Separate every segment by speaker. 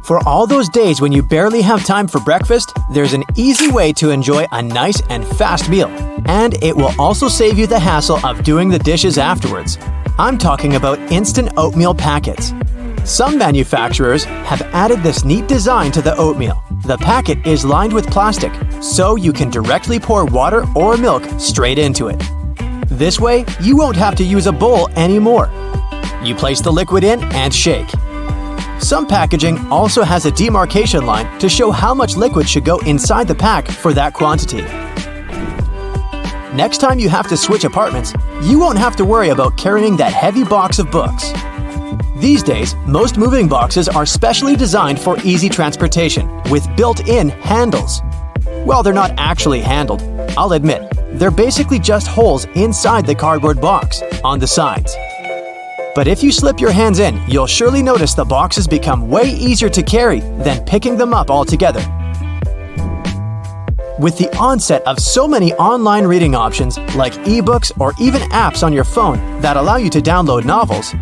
Speaker 1: For all those days when you barely have time for breakfast, there's an easy way to enjoy a nice and fast meal. And it will also save you the hassle of doing the dishes afterwards. I'm talking about instant oatmeal packets. Some manufacturers have added this neat design to the oatmeal. The packet is lined with plastic, so you can directly pour water or milk straight into it. This way, you won't have to use a bowl anymore. You place the liquid in and shake. Some packaging also has a demarcation line to show how much liquid should go inside the pack for that quantity. Next time you have to switch apartments, you won't have to worry about carrying that heavy box of books. These days, most moving boxes are specially designed for easy transportation with built-in handles. Well, they're not actually handled, I'll admit. They're basically just holes inside the cardboard box, on the sides. But if you slip your hands in, you'll surely notice the boxes become way easier to carry than picking them up altogether. With the onset of so many online reading options like ebooks or even apps on your phone that allow you to download novels,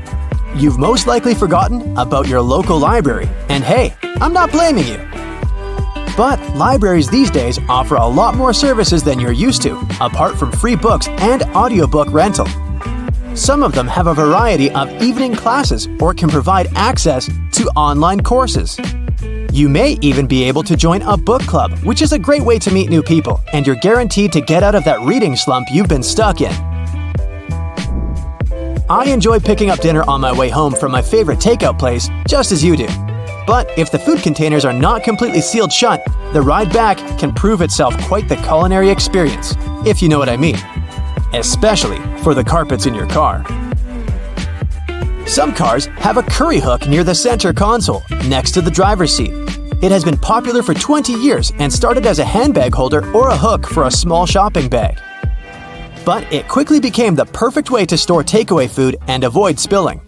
Speaker 1: you've most likely forgotten about your local library. And hey, I'm not blaming you. But libraries these days offer a lot more services than you're used to, apart from free books and audiobook rental. Some of them have a variety of evening classes or can provide access to online courses. You may even be able to join a book club, which is a great way to meet new people, and you're guaranteed to get out of that reading slump you've been stuck in. I enjoy picking up dinner on my way home from my favorite takeout place, just as you do. But if the food containers are not completely sealed shut, the ride back can prove itself quite the culinary experience, if you know what I mean. Especially for the carpets in your car. Some cars have a curry hook near the center console, next to the driver's seat. It has been popular for 20 years and started as a handbag holder or a hook for a small shopping bag. But it quickly became the perfect way to store takeaway food and avoid spilling.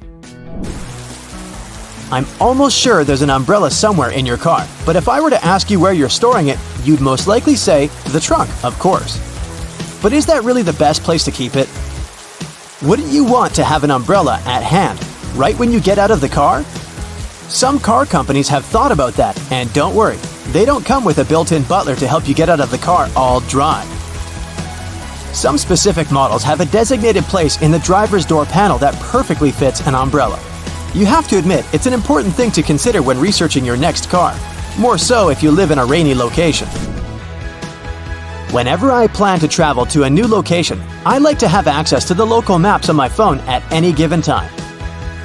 Speaker 1: I'm almost sure there's an umbrella somewhere in your car, but if I were to ask you where you're storing it, you'd most likely say the trunk, of course. But is that really the best place to keep it? Wouldn't you want to have an umbrella at hand, right when you get out of the car? Some car companies have thought about that, and don't worry, they don't come with a built-in butler to help you get out of the car all dry. Some specific models have a designated place in the driver's door panel that perfectly fits an umbrella. You have to admit, it's an important thing to consider when researching your next car, more so if you live in a rainy location. Whenever I plan to travel to a new location, I like to have access to the local maps on my phone at any given time.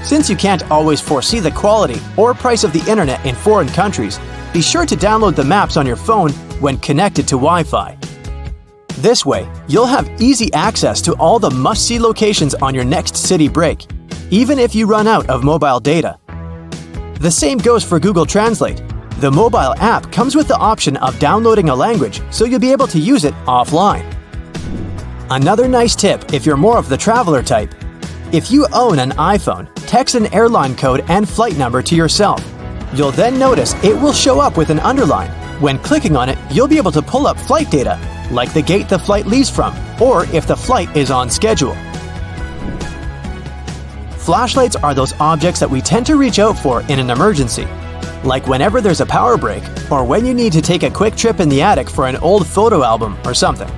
Speaker 1: Since you can't always foresee the quality or price of the internet in foreign countries, be sure to download the maps on your phone when connected to Wi-Fi. This way, you'll have easy access to all the must-see locations on your next city break, even if you run out of mobile data. The same goes for Google Translate. The mobile app comes with the option of downloading a language, so you'll be able to use it offline. Another nice tip if you're more of the traveler type. If you own an iPhone, text an airline code and flight number to yourself. You'll then notice it will show up with an underline. When clicking on it, you'll be able to pull up flight data, like the gate the flight leaves from, or if the flight is on schedule. Flashlights are those objects that we tend to reach out for in an emergency, like whenever there's a power break or when you need to take a quick trip in the attic for an old photo album or something.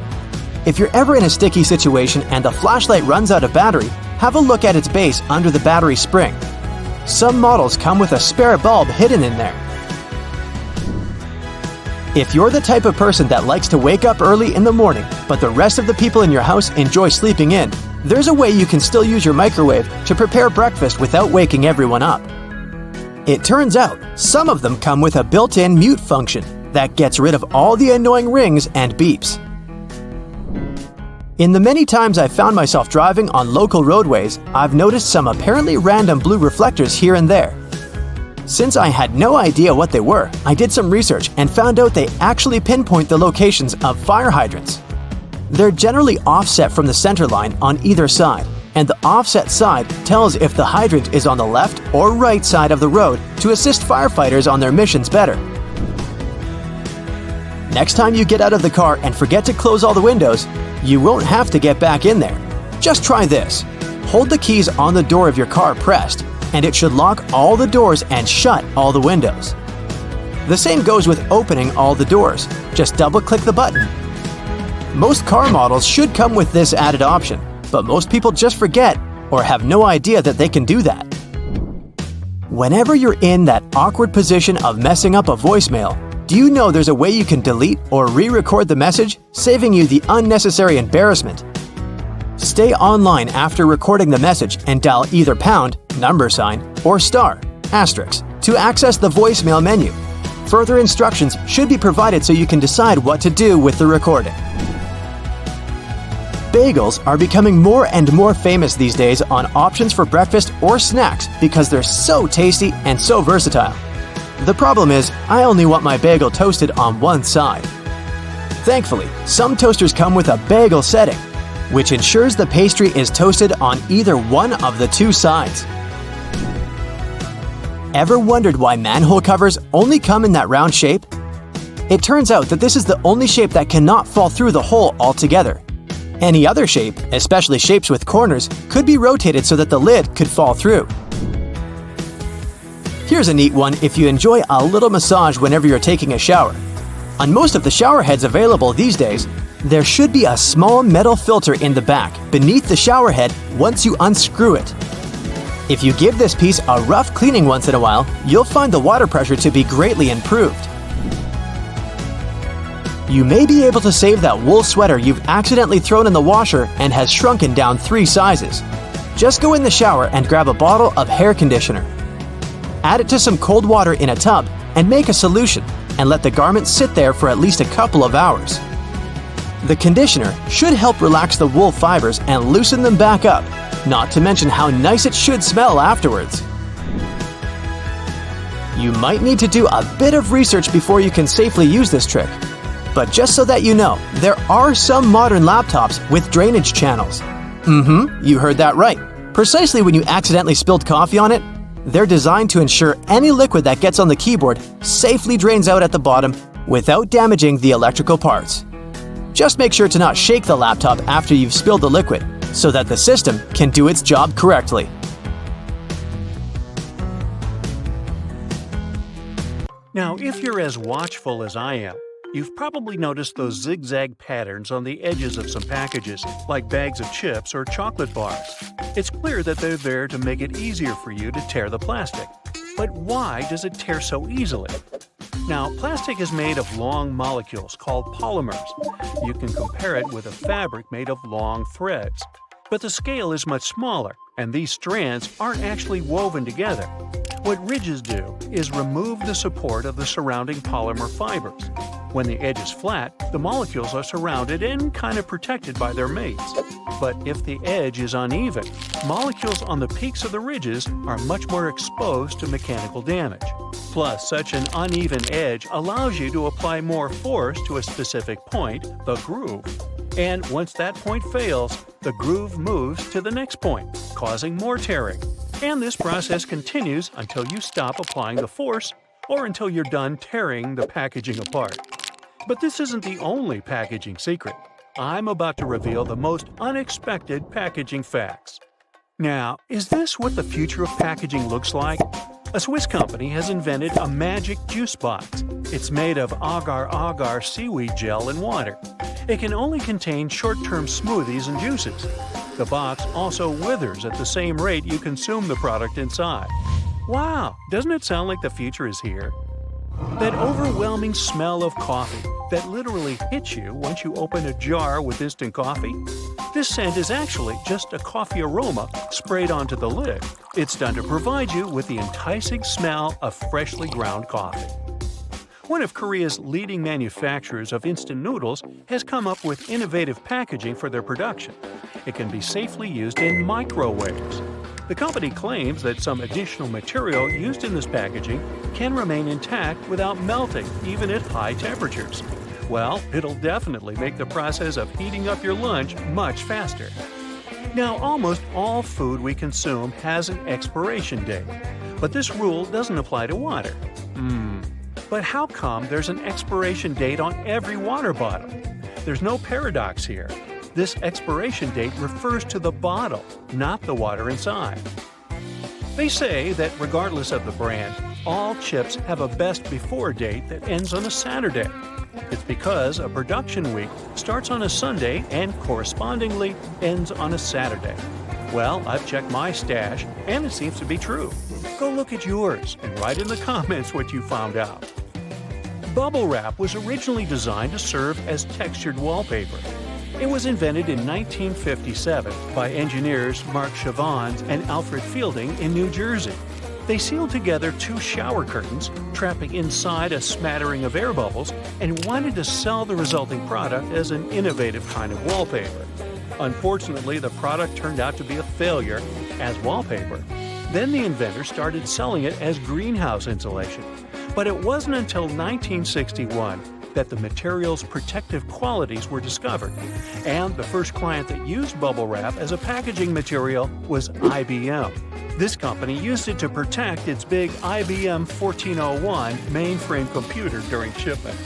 Speaker 1: If you're ever in a sticky situation and the flashlight runs out of battery, have a look at its base under the battery spring. Some models come with a spare bulb hidden in there. If you're the type of person that likes to wake up early in the morning, but the rest of the people in your house enjoy sleeping in, there's a way you can still use your microwave to prepare breakfast without waking everyone up. It turns out, some of them come with a built-in mute function that gets rid of all the annoying rings and beeps. In the many times I've found myself driving on local roadways, I've noticed some apparently random blue reflectors here and there. Since I had no idea what they were, I did some research and found out they actually pinpoint the locations of fire hydrants. They're generally offset from the center line on either side, and the offset side tells if the hydrant is on the left or right side of the road to assist firefighters on their missions better. Next time you get out of the car and forget to close all the windows, you won't have to get back in there. Just try this. Hold the keys on the door of your car pressed, and it should lock all the doors and shut all the windows. The same goes with opening all the doors. Just double-click the button. Most car models should come with this added option, but most people just forget or have no idea that they can do that. Whenever you're in that awkward position of messing up a voicemail, do you know there's a way you can delete or re-record the message, saving you the unnecessary embarrassment? Stay online after recording the message and dial either pound, number sign, or star, asterisk, to access the voicemail menu. Further instructions should be provided so you can decide what to do with the recording. Bagels are becoming more and more famous these days on options for breakfast or snacks because they're so tasty and so versatile. The problem is, I only want my bagel toasted on one side. Thankfully, some toasters come with a bagel setting, which ensures the pastry is toasted on either one of the two sides. Ever wondered why manhole covers only come in that round shape? It turns out that this is the only shape that cannot fall through the hole altogether. Any other shape, especially shapes with corners, could be rotated so that the lid could fall through. Here's a neat one if you enjoy a little massage whenever you're taking a shower. On most of the shower heads available these days, there should be a small metal filter in the back beneath the shower head once you unscrew it. If you give this piece a rough cleaning once in a while, you'll find the water pressure to be greatly improved. You may be able to save that wool sweater you've accidentally thrown in the washer and has shrunken down 3 sizes. Just go in the shower and grab a bottle of hair conditioner. Add it to some cold water in a tub and make a solution, and let the garment sit there for at least a couple of hours. The conditioner should help relax the wool fibers and loosen them back up, not to mention how nice it should smell afterwards. You might need to do a bit of research before you can safely use this trick. But just so that you know, there are some modern laptops with drainage channels. You heard that right. Precisely when you accidentally spilled coffee on it, they're designed to ensure any liquid that gets on the keyboard safely drains out at the bottom without damaging the electrical parts. Just make sure to not shake the laptop after you've spilled the liquid, so that the system can do its job correctly.
Speaker 2: Now, if you're as watchful as I am, you've probably noticed those zigzag patterns on the edges of some packages, like bags of chips or chocolate bars. It's clear that they're there to make it easier for you to tear the plastic. But why does it tear so easily? Now, plastic is made of long molecules called polymers. You can compare it with a fabric made of long threads. But the scale is much smaller, and these strands aren't actually woven together. What ridges do is remove the support of the surrounding polymer fibers. When the edge is flat, the molecules are surrounded and kind of protected by their mates. But if the edge is uneven, molecules on the peaks of the ridges are much more exposed to mechanical damage. Plus, such an uneven edge allows you to apply more force to a specific point, the groove. And once that point fails, the groove moves to the next point, causing more tearing. And this process continues until you stop applying the force or until you're done tearing the packaging apart. But this isn't the only packaging secret. I'm about to reveal the most unexpected packaging facts. Now, is this what the future of packaging looks like? A Swiss company has invented a magic juice box. It's made of agar-agar seaweed gel and water. It can only contain short-term smoothies and juices. The box also withers at the same rate you consume the product inside. Wow, doesn't it sound like the future is here? That overwhelming smell of coffee that literally hits you once you open a jar with instant coffee? This scent is actually just a coffee aroma sprayed onto the lid. It's done to provide you with the enticing smell of freshly ground coffee. One of Korea's leading manufacturers of instant noodles has come up with innovative packaging for their production. It can be safely used in microwaves. The company claims that some additional material used in this packaging can remain intact without melting, even at high temperatures. Well, it'll definitely make the process of heating up your lunch much faster. Now, almost all food we consume has an expiration date, but this rule doesn't apply to water. But how come there's an expiration date on every water bottle? There's no paradox here. This expiration date refers to the bottle, not the water inside. They say that regardless of the brand, all chips have a best before date that ends on a Saturday. It's because a production week starts on a Sunday and correspondingly ends on a Saturday. Well, I've checked my stash, and it seems to be true. Go look at yours and write in the comments what you found out. Bubble wrap was originally designed to serve as textured wallpaper. It was invented in 1957 by engineers Mark Chavons and Alfred Fielding in New Jersey. They sealed together two shower curtains, trapping inside a smattering of air bubbles, and wanted to sell the resulting product as an innovative kind of wallpaper. Unfortunately, the product turned out to be a failure as wallpaper. Then the inventor started selling it as greenhouse insulation. But it wasn't until 1961 that the material's protective qualities were discovered, and the first client that used bubble wrap as a packaging material was IBM. This company used it to protect its big IBM 1401 mainframe computer during shipment.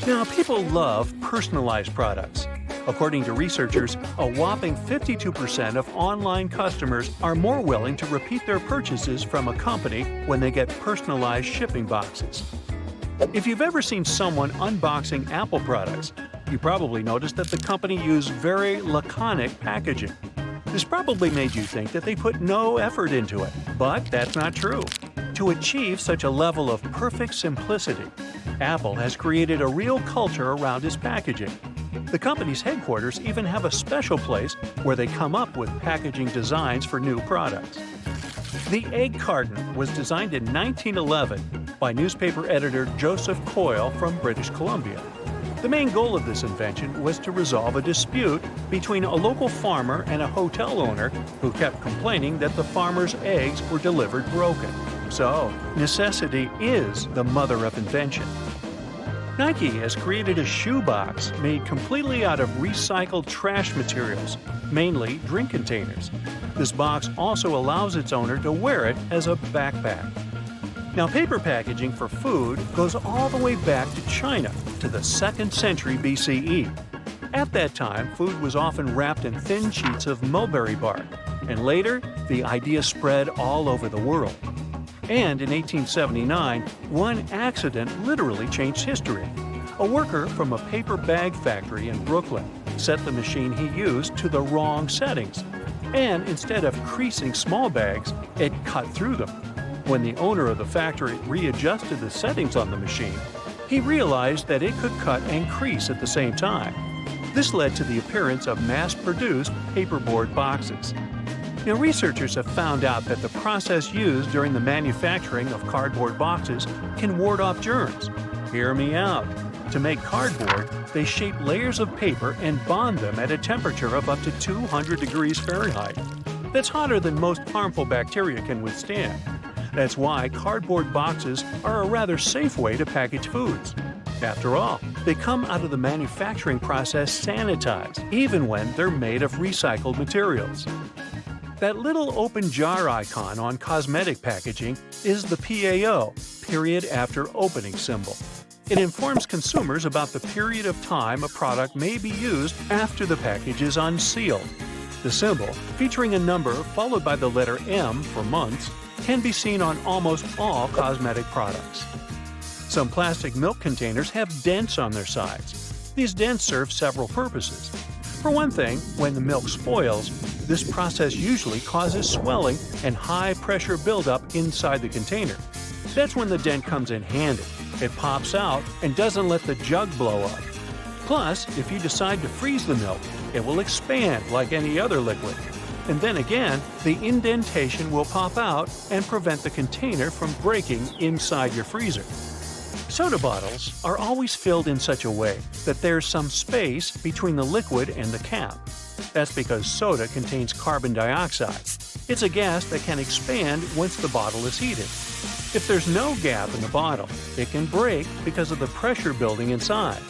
Speaker 2: Now, people love personalized products. According to researchers, a whopping 52% of online customers are more willing to repeat their purchases from a company when they get personalized shipping boxes. If you've ever seen someone unboxing Apple products, you probably noticed that the company used very laconic packaging. This probably made you think that they put no effort into it, but that's not true. To achieve such a level of perfect simplicity, Apple has created a real culture around its packaging. The company's headquarters even have a special place where they come up with packaging designs for new products. The egg carton was designed in 1911 by newspaper editor Joseph Coyle from British Columbia. The main goal of this invention was to resolve a dispute between a local farmer and a hotel owner who kept complaining that the farmer's eggs were delivered broken. So, necessity is the mother of invention. Nike has created a shoebox made completely out of recycled trash materials, mainly drink containers. This box also allows its owner to wear it as a backpack. Now, paper packaging for food goes all the way back to China, to the 2nd century BCE. At that time, food was often wrapped in thin sheets of mulberry bark, and later, the idea spread all over the world. And in 1879, one accident literally changed history. A worker from a paper bag factory in Brooklyn set the machine he used to the wrong settings, and instead of creasing small bags, it cut through them. When the owner of the factory readjusted the settings on the machine, he realized that it could cut and crease at the same time. This led to the appearance of mass-produced paperboard boxes. Now, researchers have found out that the process used during the manufacturing of cardboard boxes can ward off germs. Hear me out. To make cardboard, they shape layers of paper and bond them at a temperature of up to 200 degrees Fahrenheit. That's hotter than most harmful bacteria can withstand. That's why cardboard boxes are a rather safe way to package foods. After all, they come out of the manufacturing process sanitized, even when they're made of recycled materials. That little open jar icon on cosmetic packaging is the PAO, period after opening symbol. It informs consumers about the period of time a product may be used after the package is unsealed. The symbol, featuring a number followed by the letter M for months, can be seen on almost all cosmetic products. Some plastic milk containers have dents on their sides. These dents serve several purposes. For one thing, when the milk spoils, this process usually causes swelling and high-pressure buildup inside the container. That's when the dent comes in handy. It pops out and doesn't let the jug blow up. Plus, if you decide to freeze the milk, it will expand like any other liquid. And then again, the indentation will pop out and prevent the container from breaking inside your freezer. Soda bottles are always filled in such a way that there's some space between the liquid and the cap. That's because soda contains carbon dioxide. It's a gas that can expand once the bottle is heated. If there's no gap in the bottle, it can break because of the pressure building inside.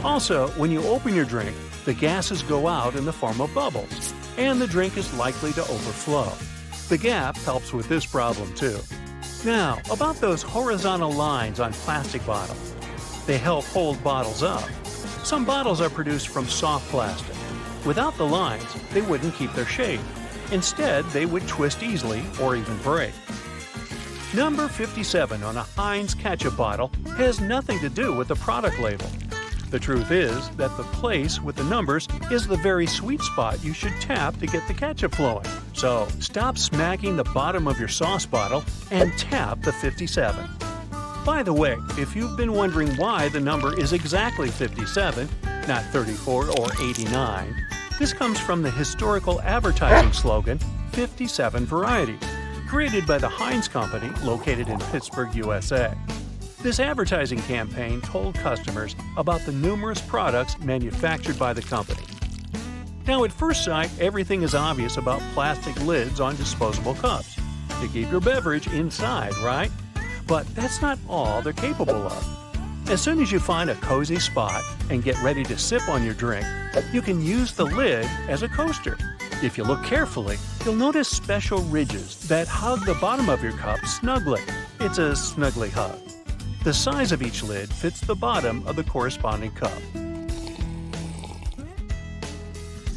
Speaker 2: Also, when you open your drink, the gases go out in the form of bubbles, and the drink is likely to overflow. The gap helps with this problem too. Now, about those horizontal lines on plastic bottles. They help hold bottles up. Some bottles are produced from soft plastic. Without the lines, they wouldn't keep their shape. Instead, they would twist easily or even break. Number 57 on a Heinz ketchup bottle has nothing to do with the product label. The truth is that the place with the numbers is the very sweet spot you should tap to get the ketchup flowing. So stop smacking the bottom of your sauce bottle and tap the 57. By the way, if you've been wondering why the number is exactly 57, not 34 or 89, this comes from the historical advertising slogan 57 Variety, created by the Heinz Company located in Pittsburgh, USA. This advertising campaign told customers about the numerous products manufactured by the company. Now, at first sight, everything is obvious about plastic lids on disposable cups to keep your beverage inside, right? But that's not all they're capable of. As soon as you find a cozy spot and get ready to sip on your drink, you can use the lid as a coaster. If you look carefully, you'll notice special ridges that hug the bottom of your cup snugly. It's a snuggly hug. The size of each lid fits the bottom of the corresponding cup.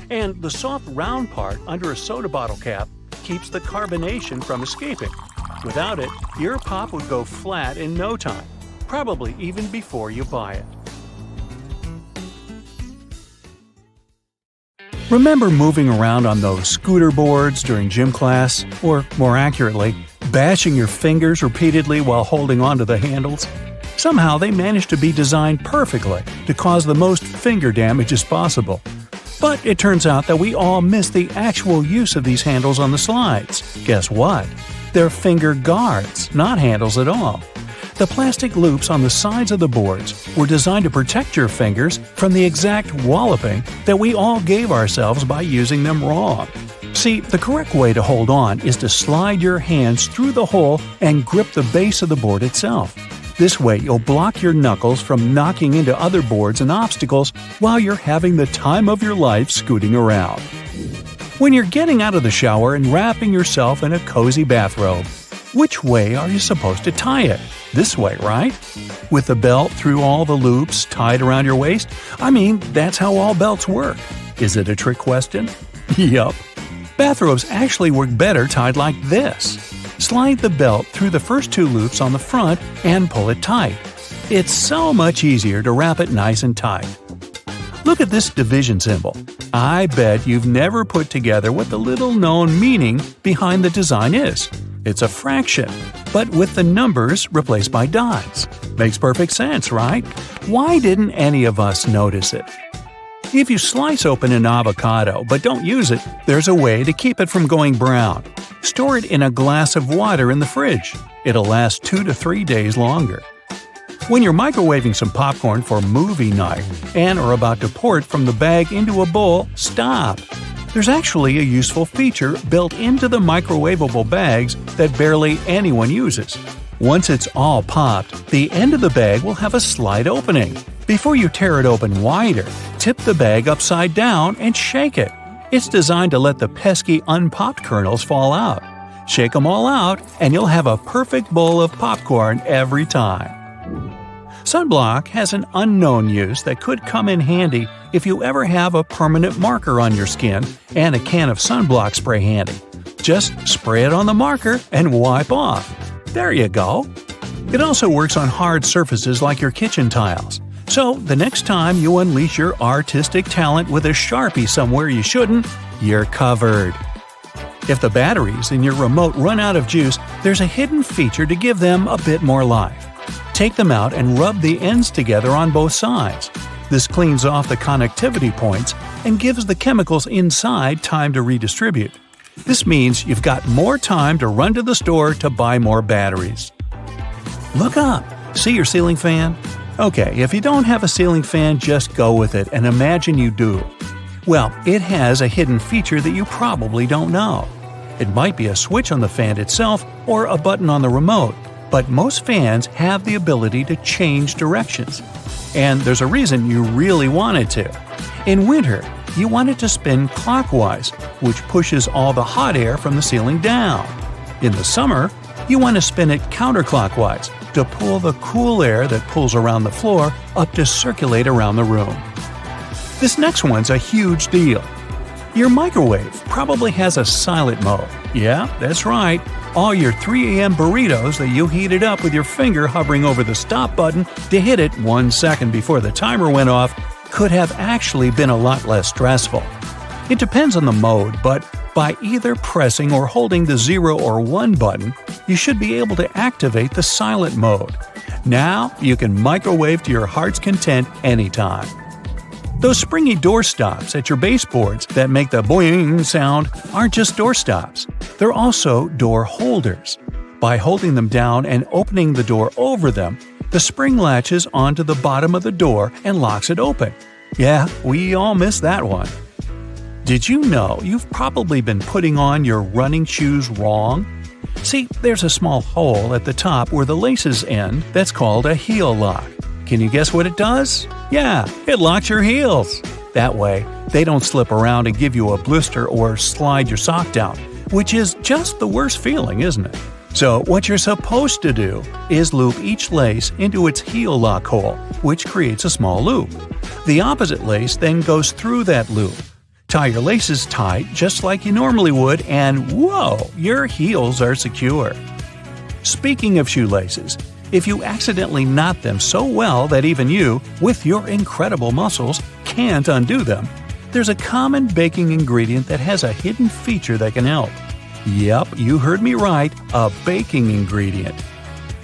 Speaker 2: And the soft round part under a soda bottle cap keeps the carbonation from escaping. Without it, your pop would go flat in no time, probably even before you buy it. Remember moving around on those scooter boards during gym class, or more accurately, bashing your fingers repeatedly while holding onto the handles? Somehow they managed to be designed perfectly to cause the most finger damage as possible. But it turns out that we all miss the actual use of these handles on the slides. Guess what? They're finger guards, not handles at all. The plastic loops on the sides of the boards were designed to protect your fingers from the exact walloping that we all gave ourselves by using them wrong. See, the correct way to hold on is to slide your hands through the hole and grip the base of the board itself. This way, you'll block your knuckles from knocking into other boards and obstacles while you're having the time of your life scooting around. When you're getting out of the shower and wrapping yourself in a cozy bathrobe, which way are you supposed to tie it? This way, right? With the belt through all the loops tied around your waist? I mean, that's how all belts work. Is it a trick question? Yup. Bathrobes actually work better tied like this. Slide the belt through the first two loops on the front and pull it tight. It's so much easier to wrap it nice and tight. Look at this division symbol. I bet you've never put together what the little-known meaning behind the design is. It's a fraction, but with the numbers replaced by dots. Makes perfect sense, right? Why didn't any of us notice it? If you slice open an avocado but don't use it, there's a way to keep it from going brown. Store it in a glass of water in the fridge. It'll last 2 to 3 days longer. When you're microwaving some popcorn for movie night and are about to pour it from the bag into a bowl, stop. There's actually a useful feature built into the microwavable bags that barely anyone uses. Once it's all popped, the end of the bag will have a slight opening. Before you tear it open wider, tip the bag upside down and shake it. It's designed to let the pesky unpopped kernels fall out. Shake them all out, and you'll have a perfect bowl of popcorn every time. Sunblock has an unknown use that could come in handy if you ever have a permanent marker on your skin and a can of sunblock spray handy. Just spray it on the marker and wipe off. There you go. It also works on hard surfaces like your kitchen tiles. So the next time you unleash your artistic talent with a Sharpie somewhere you shouldn't, you're covered. If the batteries in your remote run out of juice, there's a hidden feature to give them a bit more life. Take them out and rub the ends together on both sides. This cleans off the connectivity points and gives the chemicals inside time to redistribute. This means you've got more time to run to the store to buy more batteries. Look up. See your ceiling fan? Okay, if you don't have a ceiling fan, just go with it and imagine you do. Well, it has a hidden feature that you probably don't know. It might be a switch on the fan itself or a button on the remote, but most fans have the ability to change directions. And there's a reason you really want it to. In winter, you want it to spin clockwise, which pushes all the hot air from the ceiling down. In the summer, you want to spin it counterclockwise to pull the cool air that pulls around the floor up to circulate around the room. This next one's a huge deal. Your microwave probably has a silent mode. Yeah, that's right. All your 3 a.m. burritos that you heated up with your finger hovering over the stop button to hit it 1 second before the timer went off could have actually been a lot less stressful. It depends on the mode, but by either pressing or holding the 0 or 1 button, you should be able to activate the silent mode. Now you can microwave to your heart's content anytime. Those springy door stops at your baseboards that make the boing sound aren't just door stops. They're also door holders. By holding them down and opening the door over them, the spring latches onto the bottom of the door and locks it open. Yeah, we all miss that one. Did you know you've probably been putting on your running shoes wrong? See, there's a small hole at the top where the laces end that's called a heel lock. Can you guess what it does? Yeah, it locks your heels. That way, they don't slip around and give you a blister or slide your sock down, which is just the worst feeling, isn't it? So what you're supposed to do is loop each lace into its heel lock hole, which creates a small loop. The opposite lace then goes through that loop. Tie your laces tight just like you normally would, and whoa, your heels are secure. Speaking of shoelaces, if you accidentally knot them so well that even you, with your incredible muscles, can't undo them, there's a common baking ingredient that has a hidden feature that can help. Yep, you heard me right, a baking ingredient.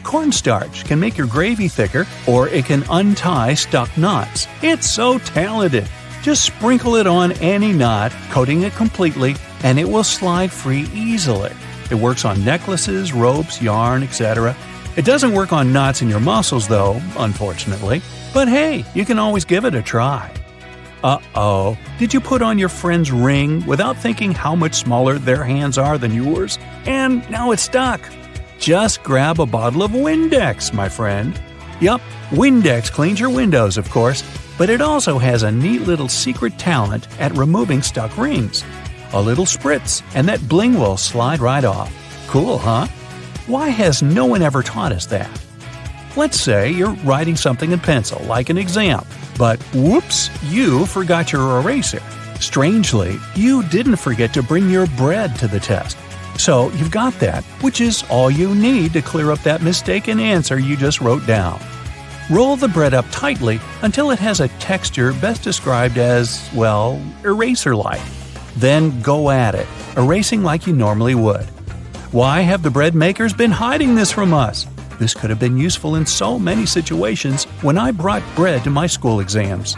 Speaker 2: Cornstarch can make your gravy thicker, or it can untie stuck knots. It's so talented! Just sprinkle it on any knot, coating it completely, and it will slide free easily. It works on necklaces, ropes, yarn, etc. It doesn't work on knots in your muscles though, unfortunately. But hey, you can always give it a try. Uh-oh, did you put on your friend's ring without thinking how much smaller their hands are than yours? And now it's stuck. Just grab a bottle of Windex, my friend. Yup, Windex cleans your windows, of course, but it also has a neat little secret talent at removing stuck rings. A little spritz, and that bling will slide right off. Cool, huh? Why has no one ever taught us that? Let's say you're writing something in pencil, like an exam, but whoops, you forgot your eraser. Strangely, you didn't forget to bring your bread to the test. So you've got that, which is all you need to clear up that mistaken answer you just wrote down. Roll the bread up tightly until it has a texture best described as, well, eraser-like. Then go at it, erasing like you normally would. Why have the bread makers been hiding this from us? This could have been useful in so many situations when I brought bread to my school exams.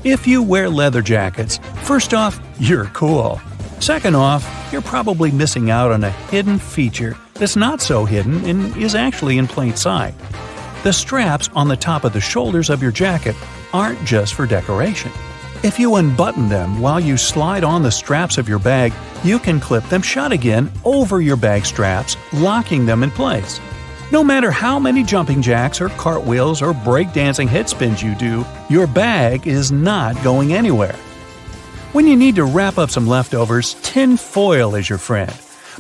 Speaker 2: If you wear leather jackets, first off, you're cool. Second off, you're probably missing out on a hidden feature that's not so hidden and is actually in plain sight. The straps on the top of the shoulders of your jacket aren't just for decoration. If you unbutton them while you slide on the straps of your bag, you can clip them shut again over your bag straps, locking them in place. No matter how many jumping jacks or cartwheels or breakdancing head spins you do, your bag is not going anywhere. When you need to wrap up some leftovers, tin foil is your friend.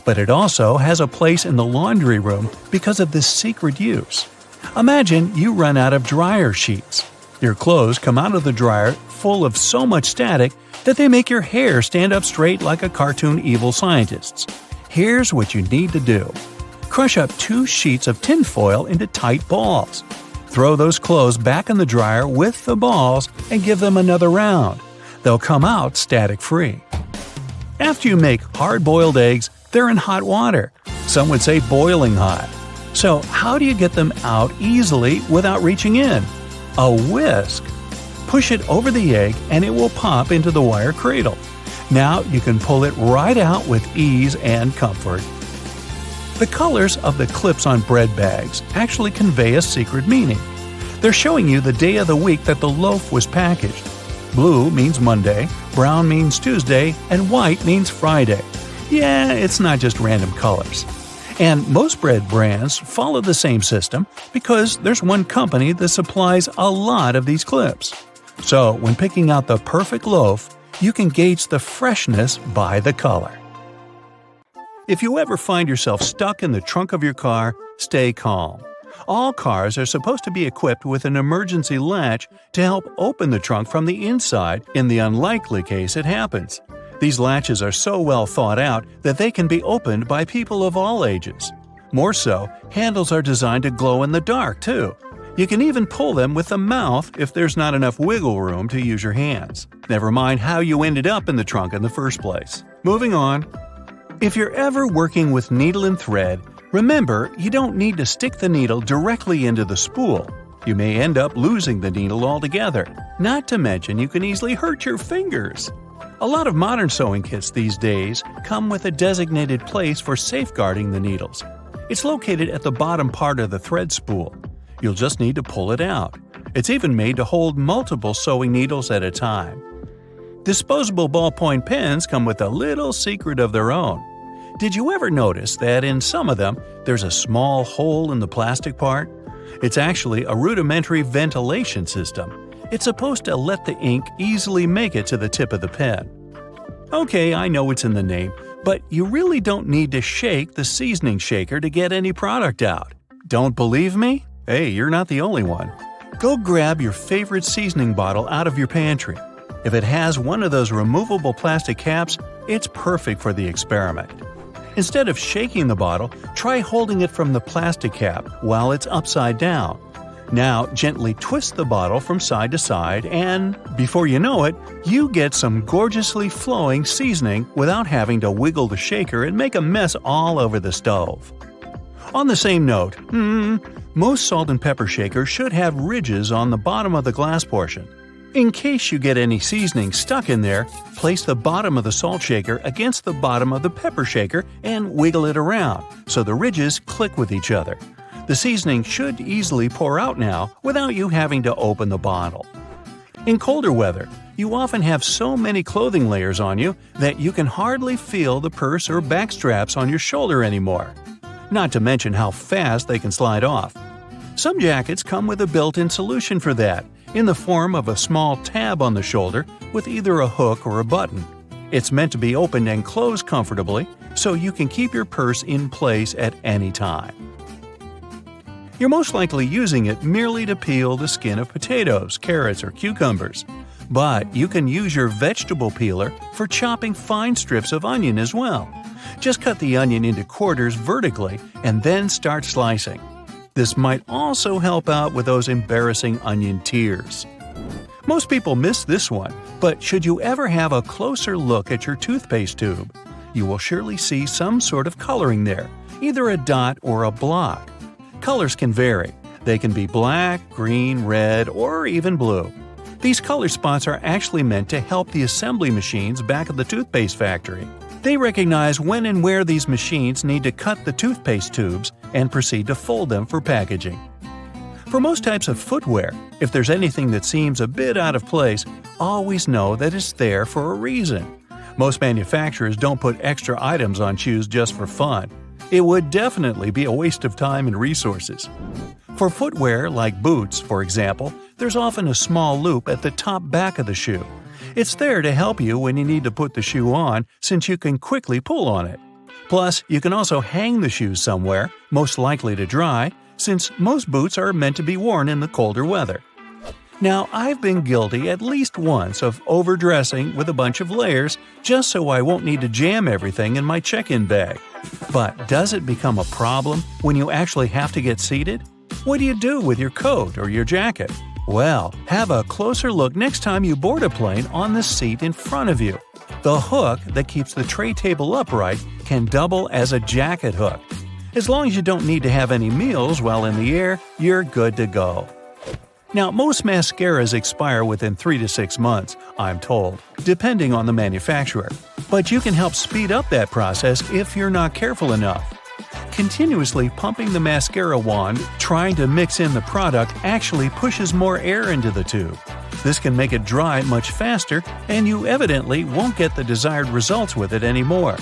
Speaker 2: But it also has a place in the laundry room because of this secret use. Imagine you run out of dryer sheets. Your clothes come out of the dryer full of so much static that they make your hair stand up straight like a cartoon evil scientist's. Here's what you need to do. Crush up 2 sheets of tinfoil into tight balls. Throw those clothes back in the dryer with the balls and give them another round. They'll come out static-free. After you make hard-boiled eggs, they're in hot water. Some would say boiling hot. So how do you get them out easily without reaching in? A whisk. Push it over the egg and it will pop into the wire cradle. Now you can pull it right out with ease and comfort. The colors of the clips on bread bags actually convey a secret meaning. They're showing you the day of the week that the loaf was packaged. Blue means Monday, brown means Tuesday, and white means Friday. Yeah, it's not just random colors. And most bread brands follow the same system because there's one company that supplies a lot of these clips. So when picking out the perfect loaf, you can gauge the freshness by the color. If you ever find yourself stuck in the trunk of your car, stay calm. All cars are supposed to be equipped with an emergency latch to help open the trunk from the inside in the unlikely case it happens. These latches are so well thought out that they can be opened by people of all ages. More so, handles are designed to glow in the dark, too. You can even pull them with the mouth if there's not enough wiggle room to use your hands. Never mind how you ended up in the trunk in the first place. Moving on. If you're ever working with needle and thread, remember you don't need to stick the needle directly into the spool. You may end up losing the needle altogether. Not to mention you can easily hurt your fingers. A lot of modern sewing kits these days come with a designated place for safeguarding the needles. It's located at the bottom part of the thread spool. You'll just need to pull it out. It's even made to hold multiple sewing needles at a time. Disposable ballpoint pens come with a little secret of their own. Did you ever notice that in some of them, there's a small hole in the plastic part? It's actually a rudimentary ventilation system. It's supposed to let the ink easily make it to the tip of the pen. Okay, I know it's in the name, but you really don't need to shake the seasoning shaker to get any product out. Don't believe me? Hey, you're not the only one. Go grab your favorite seasoning bottle out of your pantry. If it has one of those removable plastic caps, it's perfect for the experiment. Instead of shaking the bottle, try holding it from the plastic cap while it's upside down. Now, gently twist the bottle from side to side and, before you know it, you get some gorgeously flowing seasoning without having to wiggle the shaker and make a mess all over the stove. On the same note, most salt and pepper shakers should have ridges on the bottom of the glass portion. In case you get any seasoning stuck in there, place the bottom of the salt shaker against the bottom of the pepper shaker and wiggle it around so the ridges click with each other. The seasoning should easily pour out now without you having to open the bottle. In colder weather, you often have so many clothing layers on you that you can hardly feel the purse or back straps on your shoulder anymore. Not to mention how fast they can slide off. Some jackets come with a built-in solution for that, in the form of a small tab on the shoulder with either a hook or a button. It's meant to be opened and closed comfortably, so you can keep your purse in place at any time. You're most likely using it merely to peel the skin of potatoes, carrots, or cucumbers. But you can use your vegetable peeler for chopping fine strips of onion as well. Just cut the onion into quarters vertically and then start slicing. This might also help out with those embarrassing onion tears. Most people miss this one, but should you ever have a closer look at your toothpaste tube, you will surely see some sort of coloring there, either a dot or a block. Colors can vary. They can be black, green, red, or even blue. These color spots are actually meant to help the assembly machines back at the toothpaste factory. They recognize when and where these machines need to cut the toothpaste tubes and proceed to fold them for packaging. For most types of footwear, if there's anything that seems a bit out of place, always know that it's there for a reason. Most manufacturers don't put extra items on shoes just for fun. It would definitely be a waste of time and resources. For footwear like boots, for example, there's often a small loop at the top back of the shoe. It's there to help you when you need to put the shoe on, since you can quickly pull on it. Plus, you can also hang the shoes somewhere, most likely to dry, since most boots are meant to be worn in the colder weather. Now, I've been guilty at least once of overdressing with a bunch of layers just so I won't need to jam everything in my check-in bag. But does it become a problem when you actually have to get seated? What do you do with your coat or your jacket? Well, have a closer look next time you board a plane on the seat in front of you. The hook that keeps the tray table upright can double as a jacket hook. As long as you don't need to have any meals while in the air, you're good to go. Now, most mascaras expire within 3 to 6 months, I'm told, depending on the manufacturer. But you can help speed up that process if you're not careful enough. Continuously pumping the mascara wand, trying to mix in the product actually pushes more air into the tube. This can make it dry much faster, and you evidently won't get the desired results with it anymore.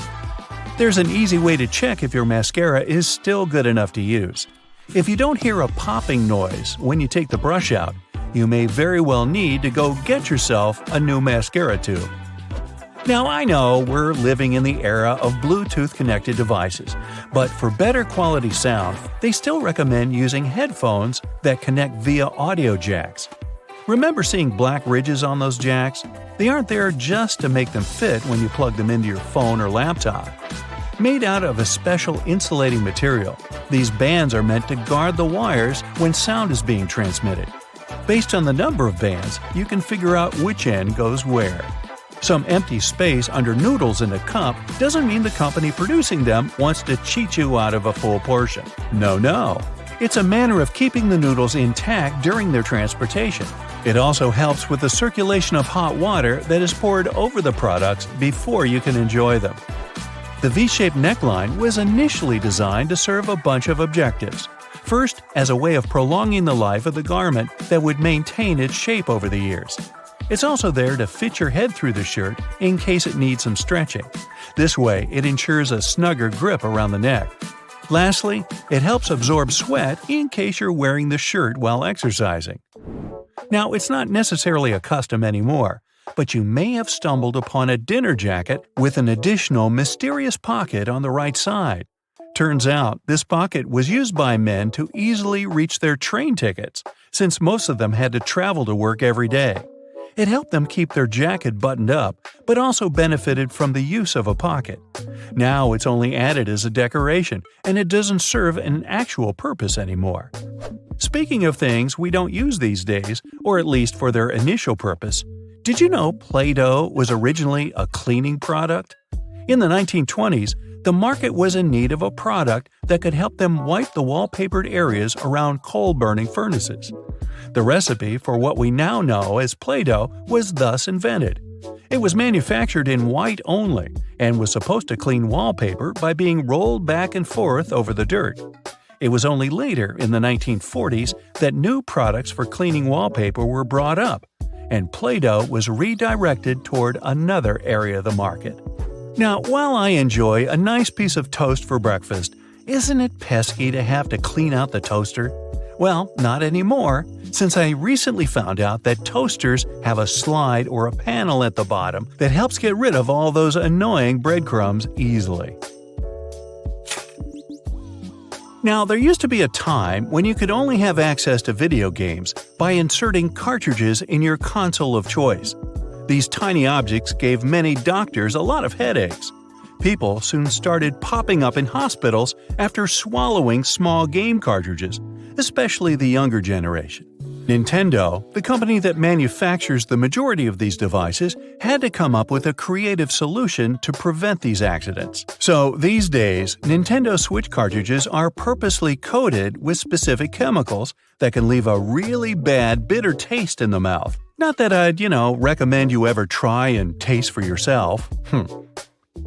Speaker 2: There's an easy way to check if your mascara is still good enough to use. If you don't hear a popping noise when you take the brush out, you may very well need to go get yourself a new mascara tube. Now, I know we're living in the era of Bluetooth-connected devices, but for better quality sound, they still recommend using headphones that connect via audio jacks. Remember seeing black ridges on those jacks? They aren't there just to make them fit when you plug them into your phone or laptop. Made out of a special insulating material, these bands are meant to guard the wires when sound is being transmitted. Based on the number of bands, you can figure out which end goes where. Some empty space under noodles in a cup doesn't mean the company producing them wants to cheat you out of a full portion. No. It's a manner of keeping the noodles intact during their transportation. It also helps with the circulation of hot water that is poured over the products before you can enjoy them. The V-shaped neckline was initially designed to serve a bunch of objectives. First, as a way of prolonging the life of the garment that would maintain its shape over the years. It's also there to fit your head through the shirt in case it needs some stretching. This way, it ensures a snugger grip around the neck. Lastly, it helps absorb sweat in case you're wearing the shirt while exercising. Now, it's not necessarily a custom anymore, but you may have stumbled upon a dinner jacket with an additional mysterious pocket on the right side. Turns out, this pocket was used by men to easily reach their train tickets, since most of them had to travel to work every day. It helped them keep their jacket buttoned up, but also benefited from the use of a pocket. Now it's only added as a decoration, and it doesn't serve an actual purpose anymore. Speaking of things we don't use these days, or at least for their initial purpose, did you know Play-Doh was originally a cleaning product? In the 1920s, the market was in need of a product that could help them wipe the wallpapered areas around coal-burning furnaces. The recipe for what we now know as Play-Doh was thus invented. It was manufactured in white only and was supposed to clean wallpaper by being rolled back and forth over the dirt. It was only later, in the 1940s, that new products for cleaning wallpaper were brought up, and Play-Doh was redirected toward another area of the market. Now, while I enjoy a nice piece of toast for breakfast, isn't it pesky to have to clean out the toaster? Well, not anymore, since I recently found out that toasters have a slide or a panel at the bottom that helps get rid of all those annoying breadcrumbs easily. Now, there used to be a time when you could only have access to video games by inserting cartridges in your console of choice. These tiny objects gave many doctors a lot of headaches. People soon started popping up in hospitals after swallowing small game cartridges, especially the younger generation. Nintendo, the company that manufactures the majority of these devices, had to come up with a creative solution to prevent these accidents. So these days, Nintendo Switch cartridges are purposely coated with specific chemicals that can leave a really bad, bitter taste in the mouth. Not that I'd, recommend you ever try and taste for yourself.